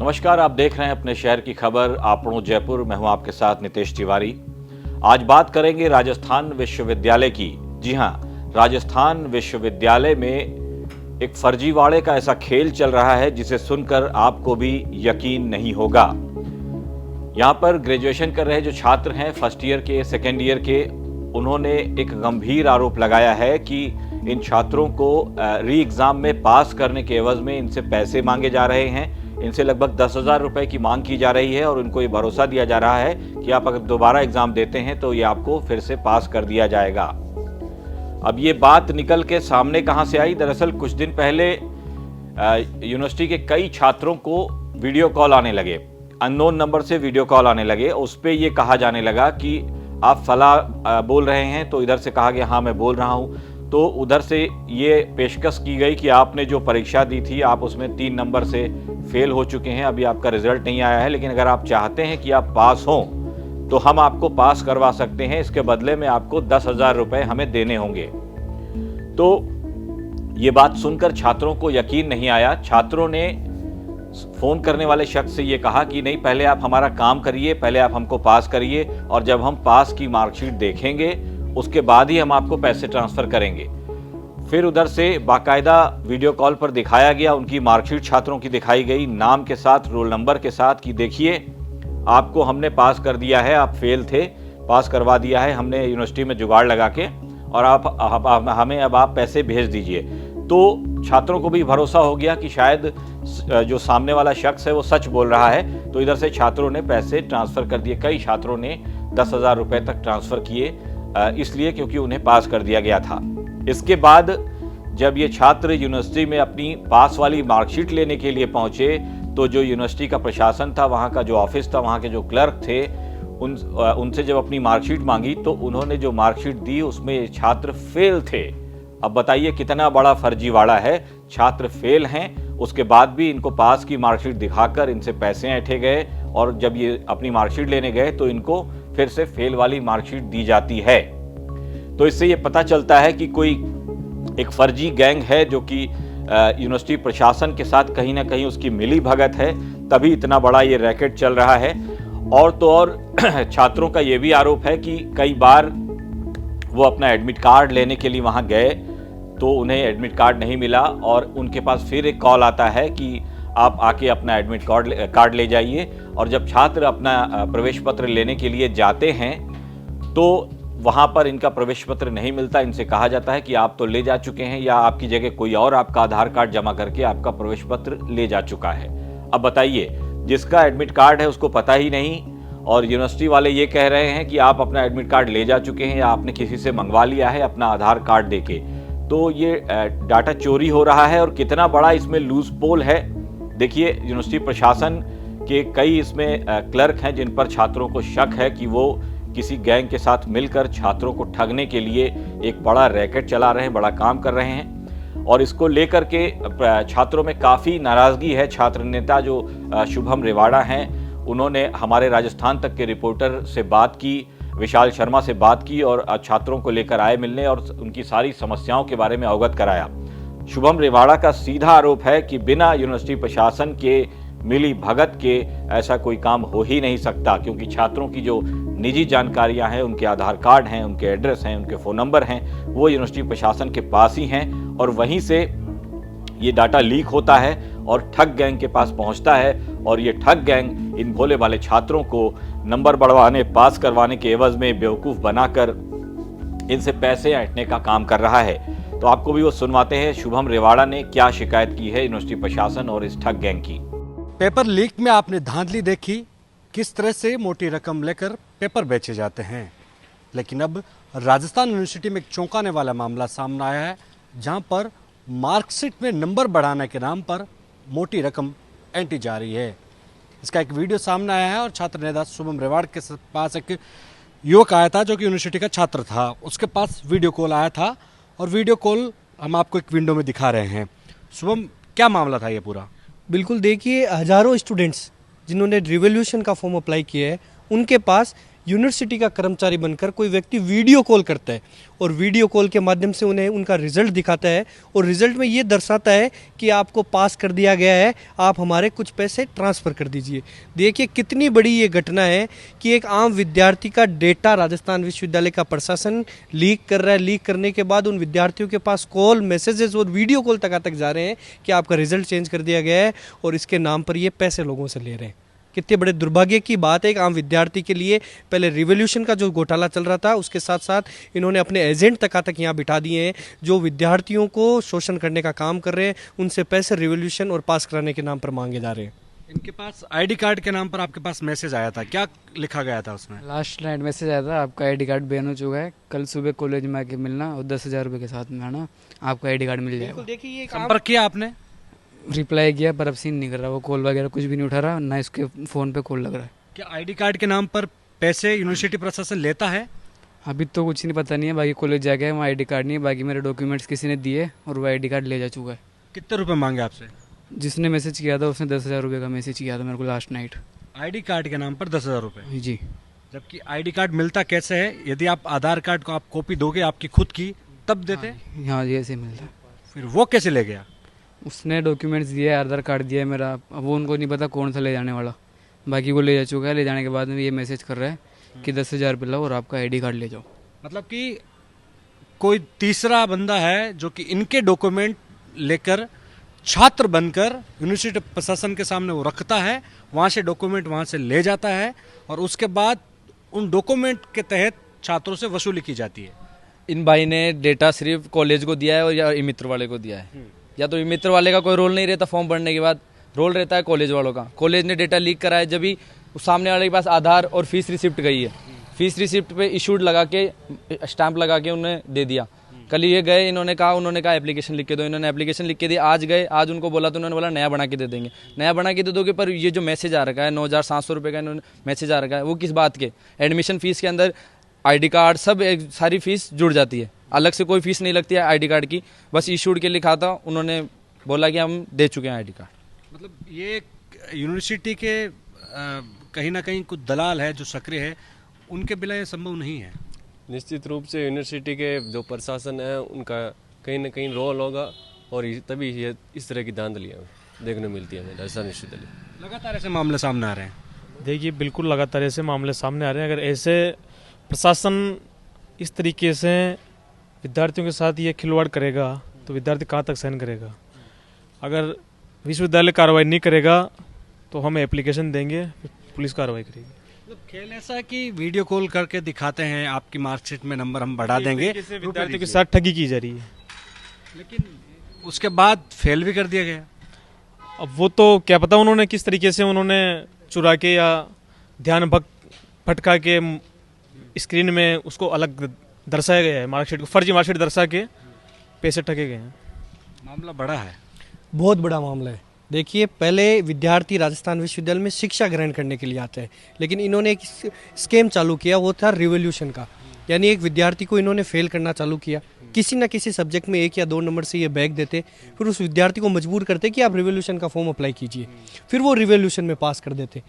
नमस्कार, आप देख रहे हैं अपने शहर की खबर आपणो जयपुर। मैं हूं आपके साथ नितेश तिवारी। आज बात करेंगे राजस्थान विश्वविद्यालय की। जी हां, राजस्थान विश्वविद्यालय में एक फर्जीवाड़े का ऐसा खेल चल रहा है जिसे सुनकर आपको भी यकीन नहीं होगा। यहां पर ग्रेजुएशन कर रहे जो छात्र हैं, फर्स्ट ईयर के, सेकेंड ईयर के, उन्होंने एक गंभीर आरोप लगाया है कि इन छात्रों को री एग्जाम में पास करने के एवज में इनसे पैसे मांगे जा रहे हैं। इनसे लगभग 10,000 रुपए की मांग की जा रही है और उनको ये भरोसा दिया जा रहा है कि आप अगर दोबारा एग्जाम देते हैं तो ये आपको फिर से पास कर दिया जाएगा। अब ये बात निकल के सामने कहां से आई? दरअसल कुछ दिन पहले यूनिवर्सिटी के कई छात्रों को वीडियो कॉल आने लगे, अननोन नंबर से वीडियो कॉल आने लगे। उस पर यह कहा जाने लगा कि आप फला बोल रहे हैं, तो इधर से कहा गया हाँ मैं बोल रहा हूं। तो उधर से ये पेशकश की गई कि आपने जो परीक्षा दी थी आप उसमें 3 नंबर से फेल हो चुके हैं, अभी आपका रिजल्ट नहीं आया है, लेकिन अगर आप चाहते हैं कि आप पास हों तो हम आपको पास करवा सकते हैं, इसके बदले में आपको 10,000 रुपए हमें देने होंगे। तो ये बात सुनकर छात्रों को यकीन नहीं आया। छात्रों ने फोन करने वाले शख्स से ये कहा कि नहीं, पहले आप हमारा काम करिए, पहले आप हमको पास करिए और जब हम पास की मार्कशीट देखेंगे उसके बाद ही हम आपको पैसे ट्रांसफर करेंगे। फिर उधर से बाकायदा वीडियो कॉल पर दिखाया गया, उनकी मार्कशीट छात्रों की दिखाई गई, नाम के साथ, रोल नंबर के साथ, कि देखिए आपको हमने पास कर दिया है, आप फेल थे, पास करवा दिया है हमने यूनिवर्सिटी में जुगाड़ लगा के, और आप हमें अब आप पैसे भेज दीजिए। तो छात्रों को भी भरोसा हो गया कि शायद जो सामने वाला शख्स है वो सच बोल रहा है। तो इधर से छात्रों ने पैसे ट्रांसफर कर दिए। कई छात्रों ने 10,000 रुपए तक ट्रांसफर किए, इसलिए क्योंकि उन्हें पास कर दिया गया था। इसके बाद जब ये छात्र यूनिवर्सिटी में अपनी पास वाली मार्कशीट लेने के लिए पहुंचे तो जो यूनिवर्सिटी का प्रशासन था, वहाँ का जो ऑफिस था, वहाँ के जो क्लर्क थे, उनसे जब अपनी मार्कशीट मांगी तो उन्होंने जो मार्कशीट दी उसमें ये छात्र फेल थे। अब बताइए कितना बड़ा फर्जीवाड़ा है। छात्र फेल हैं, उसके बाद भी इनको पास की मार्कशीट दिखाकर इनसे पैसे ऐंठे गए और जब ये अपनी मार्कशीट लेने गए तो इनको फिर से फेल वाली मार्कशीट दी जाती है। तो इससे ये पता चलता है कि कोई एक फर्जी गैंग है जो कि यूनिवर्सिटी प्रशासन के साथ कहीं ना कहीं उसकी मिली भगत है, तभी इतना बड़ा ये रैकेट चल रहा है। और तो और छात्रों का ये भी आरोप है कि कई बार वो अपना एडमिट कार्ड लेने के लिए वहाँ गए तो उन्हें एडमिट कार्ड नहीं मिला और उनके पास फिर एक कॉल आता है कि आप आके अपना एडमिट कार्ड ले जाइए। और जब छात्र अपना प्रवेश पत्र लेने के लिए जाते हैं तो वहाँ पर इनका प्रवेश पत्र नहीं मिलता। इनसे कहा जाता है कि आप तो ले जा चुके हैं या आपकी जगह कोई और आपका आधार कार्ड जमा करके आपका प्रवेश पत्र ले जा चुका है। अब बताइए, जिसका एडमिट कार्ड है उसको पता ही नहीं और यूनिवर्सिटी वाले ये कह रहे हैं कि आप अपना एडमिट कार्ड ले जा चुके हैं या आपने किसी से मंगवा लिया है अपना आधार कार्ड देके। तो ये डाटा चोरी हो रहा है और कितना बड़ा इसमें लूज पोल है। देखिए, यूनिवर्सिटी प्रशासन के कई इसमें क्लर्क हैं जिन पर छात्रों को शक है कि वो किसी गैंग के साथ मिलकर छात्रों को ठगने के लिए एक बड़ा रैकेट चला रहे हैं, बड़ा काम कर रहे हैं। और इसको लेकर के छात्रों में काफ़ी नाराज़गी है। छात्र नेता जो शुभम रेवाड़ा हैं, उन्होंने हमारे राजस्थान तक के रिपोर्टर से बात की, विशाल शर्मा से बात की और छात्रों को लेकर आए मिलने और उनकी सारी समस्याओं के बारे में अवगत कराया। शुभम रेवाड़ा का सीधा आरोप है कि बिना यूनिवर्सिटी प्रशासन के मिली भगत के ऐसा कोई काम हो ही नहीं सकता, क्योंकि छात्रों की जो निजी जानकारियां हैं, उनके आधार कार्ड हैं, उनके एड्रेस हैं, उनके फ़ोन नंबर हैं, वो यूनिवर्सिटी प्रशासन के पास ही हैं और वहीं से ये डाटा लीक होता है और ठग गैंग के पास पहुंचता है। और ये ठग गैंग इन भोले वाले छात्रों को नंबर बढ़वाने, पास करवाने के एवज में बेवकूफ़ बनाकर इनसे पैसे ऐंठने का काम कर रहा है। तो आपको भी वो सुनवाते हैं शुभम रेवाड़ा ने क्या शिकायत की है यूनिवर्सिटी प्रशासन और इस ठग गैंग की। पेपर लीक में आपने धांधली देखी, किस तरह से मोटी रकम लेकर पेपर बेचे जाते हैं। लेकिन अब राजस्थान यूनिवर्सिटी में एक चौंकाने वाला मामला सामने आया है, जहां पर मार्कशीट में नंबर बढ़ाने के नाम पर मोटी रकम ऐंठी जा रही है। इसका एक वीडियो सामने आया है और छात्र नेता शुभम रेवाड़ के पास एक युवक आया था जो कि यूनिवर्सिटी का छात्र था। उसके पास वीडियो कॉल आया था और वीडियो कॉल हम आपको एक विंडो में दिखा रहे हैं। शुभम, क्या मामला था ये पूरा? बिल्कुल, देखिए, हज़ारों स्टूडेंट्स जिन्होंने रिवोल्यूशन का फॉर्म अप्लाई किया है, उनके पास यूनिवर्सिटी का कर्मचारी बनकर कोई व्यक्ति वीडियो कॉल करता है और वीडियो कॉल के माध्यम से उन्हें उनका रिजल्ट दिखाता है और रिजल्ट में ये दर्शाता है कि आपको पास कर दिया गया है, आप हमारे कुछ पैसे ट्रांसफ़र कर दीजिए। देखिए कितनी बड़ी ये घटना है कि एक आम विद्यार्थी का डेटा राजस्थान विश्वविद्यालय का प्रशासन लीक कर रहा है। लीक करने के बाद उन विद्यार्थियों के पास कॉल, मैसेजेस और वीडियो कॉल तक जा रहे हैं कि आपका रिजल्ट चेंज कर दिया गया है और इसके नाम पर ये पैसे लोगों से ले रहे हैं। कितने बड़े दुर्भाग्य की बात है एक आम विद्यार्थी के लिए। पहले रिवोल्यूशन का जो घोटाला चल रहा था उसके साथ साथ इन्होंने अपने एजेंट तक यहाँ बिठा दिए हैं जो विद्यार्थियों को शोषण करने का काम कर रहे हैं। उनसे पैसे रिवोल्यूशन और पास कराने के नाम पर मांगे जा रहे हैं। इनके पास आईडी कार्ड के नाम पर आपके पास मैसेज आया था, क्या लिखा गया था उसमें? लास्ट नाइट मैसेज आया था, आपका आईडी कार्ड बैन हो चुका है, कल सुबह कॉलेज में आके मिलना और 10,000 रुपये के साथ में आना, आपका आईडी कार्ड मिल जाएगा। देखिए ये संपर्क किया आपने? रिप्लाई किया पर अब सीन नहीं कर रहा, वो कॉल वगैरह कुछ भी नहीं उठा रहा, ना इसके फ़ोन पे कॉल लग रहा है। क्या आईडी कार्ड के नाम पर पैसे यूनिवर्सिटी प्रशासन लेता है? अभी तो कुछ नहीं पता नहीं है, बाकी कॉलेज जाके वहाँ आईडी कार्ड नहीं है, बाकी मेरे डॉक्यूमेंट्स किसी ने दिए और वो आईडी कार्ड ले जा चुका है। कितने रुपए मांगे आपसे? जिसने मैसेज किया था उसने 10,000 रुपये का मैसेज किया था मेरे को लास्ट नाइट। आईडी कार्ड के नाम पर 10,000 रुपए? जी। जबकि आईडी कार्ड मिलता कैसे है? यदि आप आधार कार्ड को आप कॉपी दोगे आपकी खुद की तब देते? हाँ ये ऐसे मिलता है। फिर वो कैसे ले गया? उसने डॉक्यूमेंट्स दिए, आधार कार्ड दिया है मेरा, अब वो उनको नहीं पता कौन सा ले जाने वाला, बाकी वो ले जा चुका है। ले जाने के बाद में ये मैसेज कर रहा है कि 10,000 रुपये लाओ और आपका आईडी कार्ड ले जाओ। मतलब कि कोई तीसरा बंदा है जो कि इनके डॉक्यूमेंट लेकर छात्र बनकर यूनिवर्सिटी प्रशासन के सामने वो रखता है, वहाँ से डॉक्यूमेंट वहाँ से ले जाता है और उसके बाद उन डॉक्यूमेंट के तहत छात्रों से वसूली की जाती है। इन भाई ने डेटा सिर्फ कॉलेज को दिया है और या मित्र वाले को दिया है, या तो मित्र वाले का कोई रोल नहीं रहता फॉर्म भरने के बाद, रोल रहता है कॉलेज वालों का। कॉलेज ने डेटा लीक करा है, जब भी उस सामने वाले के पास आधार और फीस रिसिप्ट गई है, फीस रिसिप्ट पे इशूड लगा के स्टैंप लगा के उन्हें दे दिया। कल ये गए, उन्होंने कहा एप्लीकेशन लिख के दो, इन्होंने एप्लीकेशन लिख के दी। आज गए, आज उनको बोला तो उन्होंने बोला नया बना के दे देंगे। नया बना के दे दोगे, पर ये जो मैसेज आ रखा है 9,700 रुपये का इन्होंने मैसेज आ रखा है, वो किस बात के? एडमिशन फीस के अंदर आईडी कार्ड सब सारी फीस जुड़ जाती है, अलग से कोई फीस नहीं लगती है आईडी कार्ड की। बस इशूड के लिखा था, उन्होंने बोला कि हम दे चुके हैं आईडी कार्ड। मतलब ये यूनिवर्सिटी के कहीं ना कहीं कुछ दलाल है जो सक्रिय है, उनके बिना ये संभव नहीं है। निश्चित रूप से यूनिवर्सिटी के जो प्रशासन है उनका कहीं ना कहीं रोल होगा और तभी ये इस तरह की धांधलियाँ देखने मिलती है राजस्थान विश्वविद्यालय। लगातार ऐसे मामले सामने आ रहे हैं। देखिए बिल्कुल लगातार ऐसे मामले सामने आ रहे हैं। अगर ऐसे प्रशासन इस तरीके से विद्यार्थियों के साथ ये खिलवाड़ करेगा तो विद्यार्थी कहाँ तक सहन करेगा? अगर विश्वविद्यालय कार्रवाई नहीं करेगा तो हम एप्लीकेशन देंगे, पुलिस कार्रवाई करेगी। मतलब खेल ऐसा कि वीडियो कॉल करके दिखाते हैं आपकी मार्कशीट में नंबर हम बढ़ा देंगे, विद्यार्थियों के साथ ठगी की जा रही है। लेकिन उसके बाद फेल भी कर दिया गया। अब वो तो क्या पता उन्होंने किस तरीके से उन्होंने चुरा के या ध्यान भटका के स्क्रीन में उसको अलग दर्शाया गया है, मार्कशीट को फर्जी मार्कशीट दर्शा के पैसे ठगे गए हैं। मामला बड़ा है, बहुत बड़ा मामला है। देखिए पहले विद्यार्थी राजस्थान विश्वविद्यालय में शिक्षा ग्रहण करने के लिए आते हैं, लेकिन इन्होंने एक स्कीम चालू किया, वो था रिवोल्यूशन का। यानी एक विद्यार्थी को इन्होंने फेल करना चालू किया, किसी ना किसी सब्जेक्ट में 1 या 2 नंबर से ये बैक देते, फिर उस विद्यार्थी को मजबूर करते कि आप रिवोल्यूशन का फॉर्म अप्लाई कीजिए, फिर वो रिवोल्यूशन में पास कर देते।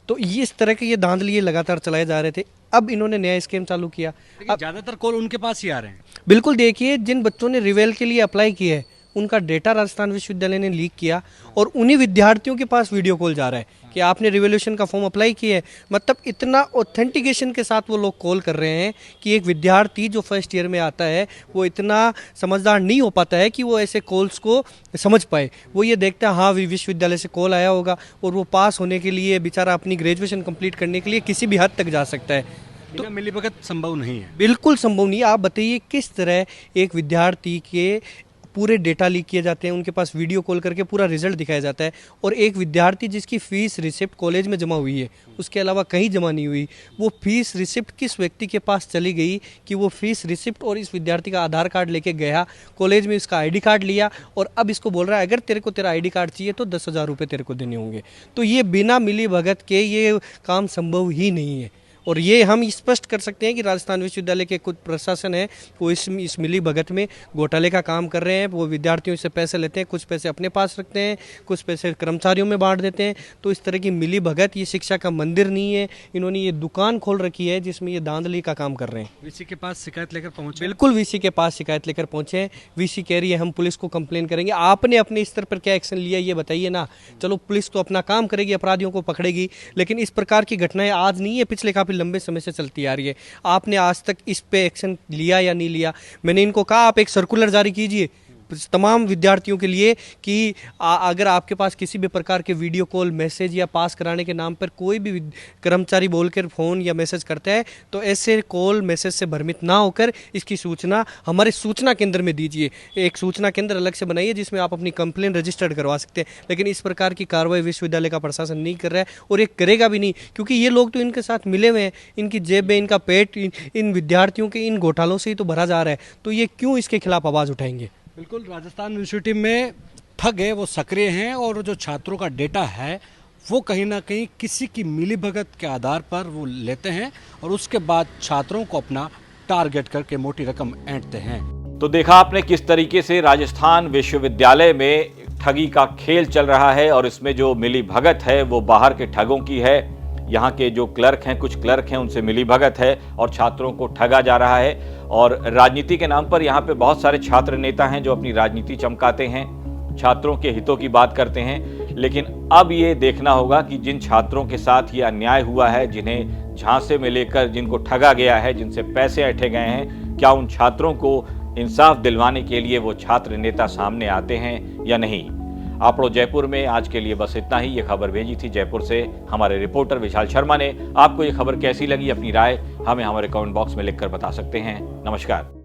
तो ये इस तरह के ये धांधली ये लगातार चलाए जा रहे थे। अब इन्होंने नया स्कीम चालू किया। अब ज़्यादातर कॉल उनके पास ही आ रहे हैं। बिल्कुल, देखिए जिन बच्चों ने रिवेल के लिए अप्लाई किया है उनका डेटा राजस्थान विश्वविद्यालय ने लीक किया और उन्हीं विद्यार्थियों के पास वीडियो कॉल जा रहा है कि आपने रिवोल्यूशन का फॉर्म अप्लाई किया है। मतलब इतना ऑथेंटिकेशन के साथ वो लोग कॉल कर रहे हैं कि एक विद्यार्थी जो फर्स्ट ईयर में आता है वो इतना समझदार नहीं हो पाता है कि वो ऐसे कॉल्स को समझ पाए। वो ये देखता है हाँ विश्वविद्यालय से कॉल आया होगा और वो पास होने के लिए बेचारा अपनी ग्रेजुएशन कंप्लीट करने के लिए किसी भी हद तक जा सकता है। तो मिलीभगत संभव नहीं है, बिल्कुल संभव नहीं। आप बताइए किस तरह एक विद्यार्थी के पूरे डेटा लीक किए जाते हैं, उनके पास वीडियो कॉल करके पूरा रिजल्ट दिखाया जाता है, और एक विद्यार्थी जिसकी फीस रिसिप्ट कॉलेज में जमा हुई है उसके अलावा कहीं जमा नहीं हुई, वो फीस रिसिप्ट किस व्यक्ति के पास चली गई कि वो फीस रिसिप्ट और इस विद्यार्थी का आधार कार्ड लेके गया कॉलेज में, इसका आईडी कार्ड लिया और अब इसको बोल रहा है अगर तेरे को तेरा आईडी कार्ड चाहिए तो 10,000 रुपये तेरे को देने होंगे। तो ये बिना मिली भगत के ये काम संभव ही नहीं है। और ये हम स्पष्ट कर सकते हैं कि राजस्थान विश्वविद्यालय के कुछ प्रशासन है वो इस मिली भगत में घोटाले का काम कर रहे हैं। वो विद्यार्थियों से पैसे लेते हैं, कुछ पैसे अपने पास रखते हैं, कुछ पैसे कर्मचारियों में बांट देते हैं। तो इस तरह की मिली भगत, ये शिक्षा का मंदिर नहीं है, इन्होंने ये दुकान खोल रखी है जिसमें ये धांधली का काम कर रहे हैं। वीसी के पास शिकायत लेकर पहुंचे? बिल्कुल वीसी के पास शिकायत लेकर पहुंचे हैं। वीसी कह रही है हम पुलिस को कंप्लेन करेंगे। आपने अपने स्तर पर क्या एक्शन लिया ये बताइए ना। चलो पुलिस तो अपना काम करेगी, अपराधियों को पकड़ेगी, लेकिन इस प्रकार की घटनाएं आज नहीं है, पिछले काफी लंबे समय से चलती आ रही है। आपने आज तक इस पे एक्शन लिया या नहीं लिया? मैंने इनको कहा आप एक सर्कुलर जारी कीजिए तमाम विद्यार्थियों के लिए कि अगर आपके पास किसी भी प्रकार के वीडियो कॉल, मैसेज या पास कराने के नाम पर कोई भी कर्मचारी बोलकर फ़ोन या मैसेज करता है तो ऐसे कॉल मैसेज से भ्रमित ना होकर इसकी सूचना हमारे सूचना केंद्र में दीजिए। एक सूचना केंद्र अलग से बनाइए जिसमें आप अपनी कंप्लेन रजिस्टर्ड करवा सकते हैं। लेकिन इस प्रकार की कार्रवाई विश्वविद्यालय का प्रशासन नहीं कर रहा है और ये करेगा भी नहीं, क्योंकि ये लोग तो इनके साथ मिले हुए हैं, इनकी जेब में इनका पेट इन विद्यार्थियों के इन घोटालों से ही तो भरा जा रहा है। तो ये क्यों इसके खिलाफ आवाज़ उठाएंगे? बिल्कुल, राजस्थान यूनिवर्सिटी में ठग है वो सक्रिय हैं और जो छात्रों का डेटा है वो कहीं ना कहीं किसी की मिलीभगत के आधार पर वो लेते हैं और उसके बाद छात्रों को अपना टारगेट करके मोटी रकम ऐंठते हैं। तो देखा आपने किस तरीके से राजस्थान विश्वविद्यालय में ठगी का खेल चल रहा है और इसमें जो मिली भगत है वो बाहर के ठगों की है। यहाँ के जो क्लर्क हैं, कुछ क्लर्क हैं, उनसे मिली भगत है और छात्रों को ठगा जा रहा है। और राजनीति के नाम पर यहाँ पे बहुत सारे छात्र नेता हैं जो अपनी राजनीति चमकाते हैं, छात्रों के हितों की बात करते हैं। लेकिन अब ये देखना होगा कि जिन छात्रों के साथ ये अन्याय हुआ है, जिन्हें झांसे में लेकर जिनको ठगा गया है, जिनसे पैसे ऐंठे गए हैं, क्या उन छात्रों को इंसाफ दिलवाने के लिए वो छात्र नेता सामने आते हैं या नहीं। आपड़ो जयपुर में आज के लिए बस इतना ही। ये खबर भेजी थी जयपुर से हमारे रिपोर्टर विशाल शर्मा ने। आपको ये खबर कैसी लगी, अपनी राय हमें हमारे कमेंट बॉक्स में लिखकर बता सकते हैं। नमस्कार।